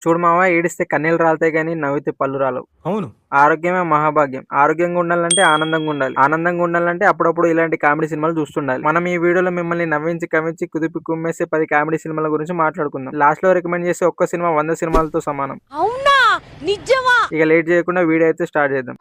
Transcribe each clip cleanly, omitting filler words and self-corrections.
చూడు మావ ఏడిస్తే కన్నీళ్ళు రాలుతాయి గానీ నవ్వితే పళ్ళు రాలవు. అవును. ఆరోగ్యమే మహాభాగ్యం. ఆరోగ్యంగా ఉండాలంటే ఆనందంగా ఉండాలి. ఆనందంగా ఉండాలంటే అప్పుడప్పుడు ఇలాంటి కామెడీ సినిమాలు చూస్తుండాలి. మనం ఈ వీడియోలో మిమ్మల్ని నవ్వించి, కవ్వించి, కుదిపి కుమ్మేసే 10 కామెడీ సినిమాల గురించి మాట్లాడుకుందాం. లాస్ట్‌లో రికమెండ్ చేసే ఒక్క సినిమా 100 సినిమాలతో సమానం. అవునా? నిజమా? ఇక లేట్ చేయకుండా వీడియో అయితే స్టార్ట్ చేద్దాం.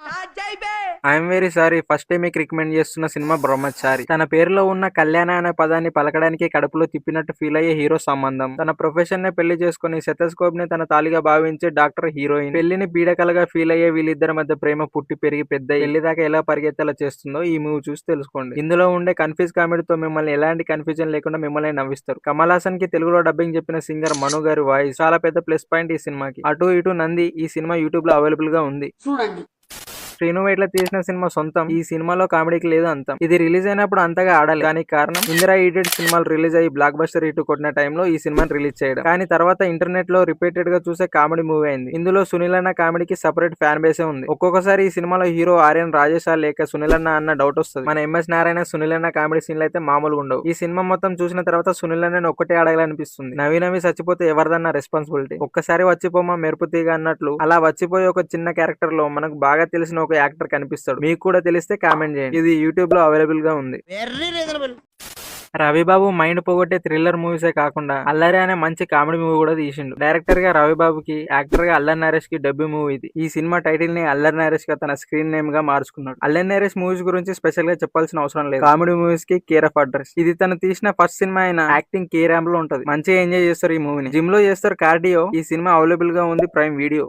I'm very sorry first time మీకు రికమెండ్ చేస్తున్న సినిమా బ్రహ్మచారి. తన పేరులో ఉన్న కళ్యాణ అనే పదాన్ని పలకడానికి కడుపులో తిప్పినట్టు ఫీల్ అయ్యే హీరో సంబంధం. తన ప్రొఫెషన్ నే పెళ్లి చేసుకుని స్టెతస్కోప్ ని తన తాలిగా భావించే డాక్టర్ హీరోయిన్. పెళ్లిని పీడకలగా ఫీల్ అయ్యే వీళ్ళిద్దరి మధ్య ప్రేమ పుట్టి పెరిగి పెద్ద పెళ్లి దాకా ఎలా పరిగెత్తేలా చేస్తుందో ఈ మూవీ చూసి తెలుసుకోండి. ఇందులో ఉండే కన్ఫ్యూజ్ కామెడీతో మిమ్మల్ని ఎలాంటి కన్ఫ్యూజన్ లేకుండా మిమ్మల్ని నవ్విస్తారు. కమల్ హాసన్ కి తెలుగులో డబ్బింగ్ చెప్పిన సింగర్ మను గారి వాయిస్ చాలా పెద్ద ప్లస్ పాయింట్ ఈ సినిమాకి. అటు ఇటు నంది ఈ సినిమా యూట్యూబ్ లో అవైలబుల్ గా ఉంది. శ్రీను వైట్ల తీసిన సినిమా సొంతం. ఈ సినిమాలో కామెడీకి లేదు అంతం. ఇది రిలీజ్ అయినప్పుడు అంతగా ఆడాలి. దానికి కారణం ఇందిరా ఈడియట్ సినిమాలు రిలీజ్ అయ్యి బ్లాక్ బస్టర్ హిట్ కొట్టిన టైంలో ఈ సినిమాని రిలీజ్ చేయడం. కానీ తర్వాత ఇంటర్నెట్ లో రిపీటెడ్ గా చూసే కామెడీ మూవీ అయింది. ఇందులో సునీల్ అన్న కామెడీకి సెపరేట్ ఫ్యాన్ బేసే ఉంది. ఒక్కొక్కసారి ఈ సినిమాలో హీరో ఆర్యన్ రాజేశా లేక సునీల్ అన్న డౌట్ వస్తుంది. మన ఎంఎస్ నారాయణ సునీల్ అన్న కామెడీ సీన్లు అయితే మామూలుగా ఉండవు. ఈ సినిమా మొత్తం చూసిన తర్వాత సునీల్ అన్న ఒక్కటే అడగాలనిపిస్తుంది. నవ్వి నవ్వి చచ్చిపోతే ఎవరిదన్నా రెస్పాన్సిబిలిటీ. ఒక్కసారి వచ్చిపోమా మెరుపు తీగ అన్నట్లు అలా వచ్చిపోయి ఒక చిన్న క్యారెక్టర్ లో మనకు బాగా తెలిసిన ఒక యాక్టర్ కనిపిస్తాడు. మీకు కూడా తెలిస్తే కామెంట్ చేయండి. ఇది యూట్యూబ్ లో అవైలబుల్ గా ఉంది. రవిబాబు మైండ్ పోగొట్టే థ్రిల్లర్ మూవీసే కాకుండా అల్లరి అనే మంచి కామెడీ మూవీ కూడా తీసిండు. డైరెక్టర్ గా రవిబాబుకి, యాక్టర్ గా అల్లరి నరేష్ కి డబ్బు మూవీ ఇది. ఈ సినిమా టైటిల్ ని అల్లరి నరేష్ గా తన స్క్రీన్ నేమ్ గా మార్చుకున్నాడు. అల్లరి నరేష్ మూవీస్ గురించి స్పెషల్ గా చెప్పాల్సిన అవసరం లేదు. కామెడీ మూవీస్ కి కేర్ ఆఫ్ అడ్రస్. ఇది తను తీసిన ఫస్ట్ సినిమా అయిన యాక్టింగ్ కే ర్యాంప్ లో ఉంటది. మంచిగా ఎంజాయ్ చేస్తారు ఈ మూవీని. జిమ్ లో చేస్తారు కార్డియో. ఈ సినిమా అవైలబుల్ గా ఉంది ప్రైమ్ వీడియో.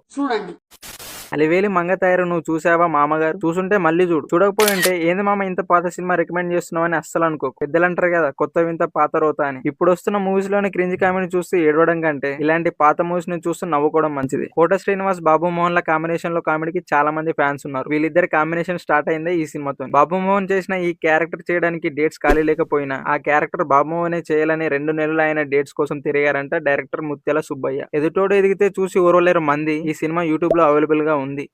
అలివేలి మంగ తయారు నువ్వు చూసావా మామగారు? చూసుంటే మళ్ళీ చూడు. చూడకపోయి ఉంటే ఏంది మామ ఇంత పాత సినిమా రికమెండ్ చేస్తున్నావు అని అస్సలు అనుకో. పెద్దలు అంటారు కదా కొత్త వింత పాత రోత అని. ఇప్పుడు వస్తున్న మూవీస్ లోని క్రింజ్ కామెడీ చూస్తూ ఏడవడం కంటే ఇలాంటి పాత మూవీస్ ని చూస్తూ నవ్వుకోవడం మంచిది. కోట శ్రీనివాస్ బాబు మోహన్ ల కాంబినేషన్ లో కామెడీకి చాలా మంది ఫ్యాన్స్ ఉన్నారు. వీళ్ళిద్దరి కాంబినేషన్ స్టార్ట్ అయిందే ఈ సినిమాతో. బాబు మోహన్ చేసిన ఈ క్యారెక్టర్ చేయడానికి డేట్స్ ఖాళీ లేకపోయినా ఆ క్యారెక్టర్ బాబు మోహనే చేయాలని 2 నెలలు ఆయన డేట్స్ కోసం తిరిగారంట డైరెక్టర్ ముత్యాల సుబ్బయ్య. ఎదుటోడు ఎదిగితే చూసి ఓరలేరు మంది. ఈ సినిమా యూట్యూబ్ లో అవైలబుల్ గా ఉంది.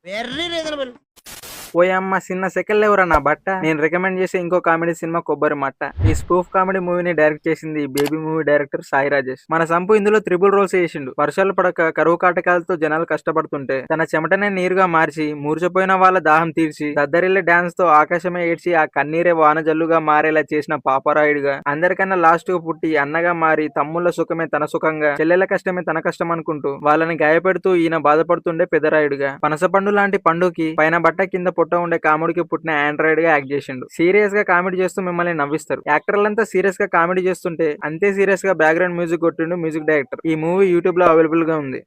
ఓయమ్మ చిన్న సెకండ్ ఎవరా నా బట్ట. నేను రికమెండ్ చేసే ఇంకో కామెడీ సినిమా కొబ్బరి మట్ట. ఈ స్పూఫ్ కామెడీ మూవీని డైరెక్ట్ చేసింది ఈ baby movie director Sai Rajesh. మన సంపు ఇందులో త్రిబుల్ రోల్స్ చేసిండు. వర్షాలు పడక కరువు కాటకాలతో జనాలు కష్టపడుతుంటే తన చెమటనే నీరుగా మార్చి మూర్చపోయిన వాళ్ళ దాహం తీర్చి దద్దరిల్లే డాన్స్ తో ఆకాశమే ఏడ్చి ఆ కన్నీరే వానజల్లుగా మారేలా చేసిన పాపరాయుడుగా, అందరికన్నా లాస్ట్ గా పుట్టి అన్నగా మారి తమ్ముళ్ళ సుఖమే తన సుఖంగా, చెల్లెల కష్టమే తన కష్టం అనుకుంటూ వాళ్ళని గాయపెడుతూ ఈయన బాధపడుతుండే పెదరాయుడుగా, పనసపండు లాంటి పండుకి పైన బట్ట కింద పుట్ట ఉండే కామెడీకి పుట్టిన ఆండ్రాయిడ్ గా యాక్ట్ చేసిండు. సీరియస్ గా కామెడీ చేస్తూ మిమ్మల్ని నవ్విస్తారు. యాక్టర్లంతా సీరియస్ గా కామెడీ చేస్తుంటే అంతే సీరియస్ గా బ్యాక్గ్రౌండ్ మ్యూజిక్ కొట్టిండు మ్యూజిక్ డైరెక్టర్. ఈ మూవీ యూట్యూబ్ లో అవైలబుల్ గా ఉంది.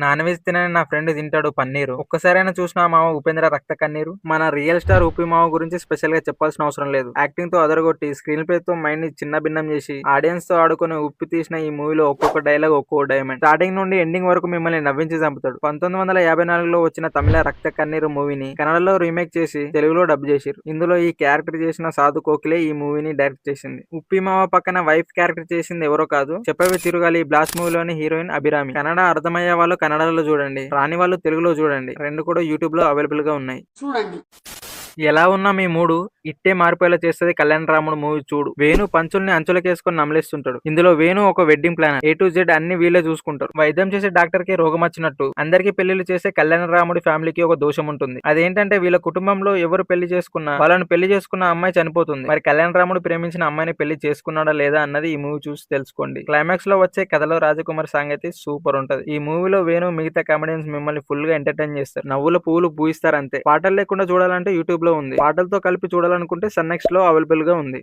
నాన్ వెజ్ తినని నా ఫ్రెండ్ తింటాడు పన్నీరు. ఒక్కసారైనా చూసిన మామ ఉపేంద్ర రక్త కన్నీరు. మన రియల్ స్టార్ ఉపి మామ గురించి స్పెషల్ గా చెప్పాల్సిన అవసరం లేదు. యాక్టింగ్ తో అదరగొట్టి స్క్రీన్ ప్లే తో మైండ్ ని చిన్న భిన్నం చేసి ఆడియన్స్ తో ఆడుకుని ఉప్పి తీసిన ఈ మూవీలో ఒక్కొక్క డైలాగ్ ఒక్కొక్క డైమండ్. స్టార్టింగ్ నుండి ఎండింగ్ వరకు మిమ్మల్ని నవ్వించి చంపుతాడు. 1954లో వచ్చిన తమిళ రక్త కన్నీరు మూవీని కన్నడలో రీమేక్ చేసి తెలుగులో డబ్ చేసిరు. ఇందులో ఈ క్యారెక్టర్ చేసిన సాధు కోకిలే ఈ మూవీని డైరెక్ట్ చేసింది. ఉప్పి మామ పక్కన వైఫ్ క్యారెక్టర్ చేసింది ఎవరో కాదు, చెప్పవే తిరుగాలి బ్లాస్ట్ మూవీలోని హీరోయిన్ అభిరామి. కన్నడ అర్థమయ్యే వాళ్ళు కన్నడలో చూడండి, రాని వాళ్ళు తెలుగులో చూడండి. రెండు కూడా యూట్యూబ్ లో అవైలబుల్ గా ఉన్నాయి. ఎలా ఉన్నా మీ మూడు ఇట్టే మారిపోయేలా చేస్తుంది కళ్యాణ రాముడు మూవీ చూడు. వేణు పంచుల్ని అంచులకేసుకొని నమలేస్తుంటాడు. ఇందులో వేణు ఒక wedding planner. A to Z అన్ని వీళ్ళే చూసుకుంటారు. వైద్యం చేసే డాక్టర్ కి రోగం వచ్చినట్టు అందరికి పెళ్లిళ్ళు చేసే కళ్యాణ రాముడి ఫ్యామిలీకి ఒక దోషం ఉంటుంది. అదేంటంటే వీళ్ళ కుటుంబంలో ఎవరు పెళ్లి చేసుకున్నా వాళ్ళని పెళ్లి చేసుకున్న అమ్మాయి చనిపోతుంది. మరి కళ్యాణ రాముడు ప్రేమించిన అమ్మాయిని పెళ్లి చేసుకున్నాడా లేదా అన్నది ఈ మూవీ చూసి తెలుసుకోండి. క్లైమాక్స్ లో వచ్చే కథలో రాజకుమార్ సాంగ్ అయితే సూపర్ ఉంటది. ఈ మూవీలో వేణు మిగతా కామెడియన్స్ మిమ్మల్ని ఫుల్ గా ఎంటర్టైన్ చేస్తారు. నవ్వుల పూలు పూయిస్తారు అంతే. పాటలు లేకుండా చూడాలంటే యూట్యూబ్ లో ఉంది. పాటలతో కలిపి చూడాలనుకుంటే సన్నెక్స్ లో అవైలబుల్ గా ఉంది.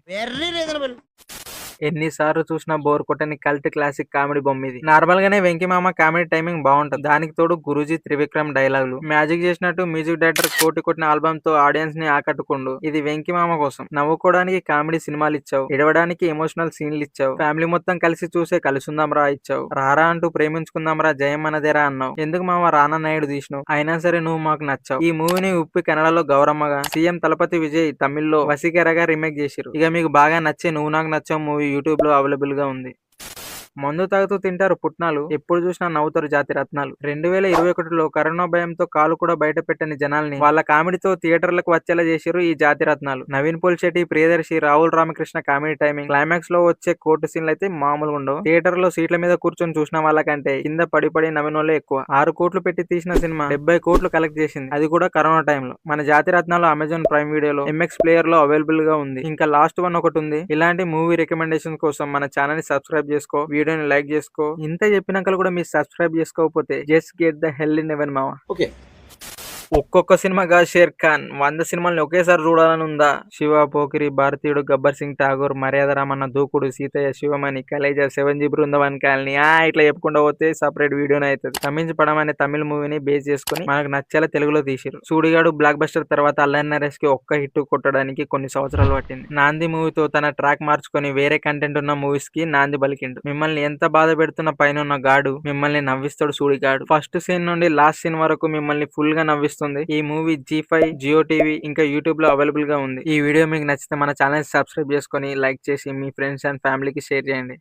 ఎన్నిసార్లు చూసినా బోర్ కొట్టని కల్ట్ క్లాసిక్ కామెడీ బొమ్మ ఇది. నార్మల్ గానే వెంకీ మామ కామెడీ టైమింగ్ బాగుంటది. దానికి తోడు గురూజీ త్రివిక్రమ్ డైలాగులు మ్యాజిక్ చేసినట్టు మ్యూజిక్ డైరెక్టర్ కోటి కొట్టిన ఆల్బమ్ తో ఆడియన్స్ ని ఆకట్టుకుండు. ఇది వెంకీ మామ కోసం. నవ్వుకోవడానికి కామెడీ సినిమాలు ఇచ్చావు, ఎడవడానికి ఎమోషనల్ సీన్లు ఇచ్చావు, ఫ్యామిలీ మొత్తం కలిసి చూసే కలుసుందాం రా ఇచ్చావు, రారా అంటూ ప్రేమించుకుందాం రా జయం మనదేరా అన్నావు. ఎందుకు మామ రానా నాయుడు తీసినావు, అయినా సరే నువ్వు మాకు నచ్చావు. ఈ మూవీని ఉప్పి కన్నడలో గౌరమ్మగా, సీఎం తలపతి విజయ్ తమిళ్లో వసీకరగా రీమేక్ చేసిరు. ఇక మీకు బాగా నచ్చే నువ్వు నాకు నచ్చావు మూవీ యూట్యూబ్ లో అవైలబుల్ గా ఉంది. మందు తాగుతూ తింటారు పుట్నాలు, ఎప్పుడు చూసినా నవ్వుతారు జాతి రత్నాలు. 2021లో కరోనా భయంతో కాలు కూడా బయట పెట్టని జనాల్ని వాళ్ళ కామెడీతో థియేటర్లకు వచ్చేలా చేశారు ఈ జాతి రత్నాలు. Naveen Polishetty, Priyadarshi, Rahul Ramakrishna comedy timing, climax లో వచ్చే కోర్టు సీన్లు అయితే మామూలుగా ఉండవు. థియేటర్ లో సీట్ల మీద కూర్చొని చూసిన వాళ్ళకంటే కింద పడి పడి నవ్విన వాళ్ళే ఎక్కువ. 6 కోట్లు పెట్టి తీసిన సినిమా 70 కోట్లు కలెక్ట్ చేసింది, అది కూడా కరోనా టైంలో. మన జాతి రత్నాలు అమెజాన్ ప్రైమ్ వీడియోలో, ఎంఎక్స్ ప్లేయర్ లో అవైలబుల్ గా ఉంది. ఇంకా లాస్ట్ వన్ ఒకటి ఉంది. ఇలాంటి మూవీ రికమెండేషన్ కోసం మన ఛానల్ ని సబ్స్క్రైబ్ చేసుకో, వీడియోని లైక్ చేసుకో. ఇంత చెప్పినాక కూడా మీరు సబ్స్క్రైబ్ చేసుకోకపోతే just get the hell in heaven మావా. ఓకే. ఒక్కొక్క సినిమాగా షేర్ ఖాన్ 100 సినిమాల్ని ఒకేసారి చూడాలని ఉందా? శివ, పోకిరి, భారతీయుడు, గబ్బర్ సింగ్, ఠాగూర్, మర్యాద రామన్న, దూకుడు, సీతయ్య, శివమణి, కలేజా, 7G బృందవన్ కాలనీ ఇట్లా చెప్పుకుంటూ పోతే సపరేట్ వీడియోనే అవుతుంది. తమించి పడం అనే తమిళ మూవీని బేస్ చేసుకుని మనకు నచ్చేలా తెలుగులో తీసిరు. సూడిగాడు బ్లాక్ బస్టర్ తర్వాత అల్లరి నరేష్ కి ఒక్క హిట్ కొట్టడానికి కొన్ని సంవత్సరాలు పట్టింది. నాంది మూవీతో తన ట్రాక్ మార్చుకొని వేరే కంటెంట్ ఉన్న మూవీస్ కి నాంది బలికిండు. మిమ్మల్ని ఎంత బాధ పెడుతున్న పైన ఉన్న గాడు మిమ్మల్ని నవ్విస్తాడు సూడిగాడు. ఫస్ట్ సీన్ నుండి లాస్ట్ సీన్ వరకు మిమ్మల్ని ఫుల్ గా నవ్విస్తుంది. ఈ మూవీ G5, జియో టీవీ ఇంకా యూట్యూబ్ లో అవైలబుల్ గా ఉంది. ఈ వీడియో మీకు నచ్చితే మన ఛానల్ సబ్స్క్రైబ్ చేసుకొని లైక్ చేసి మీ ఫ్రెండ్స్ అండ్ ఫ్యామిలీకి షేర్ చేయండి.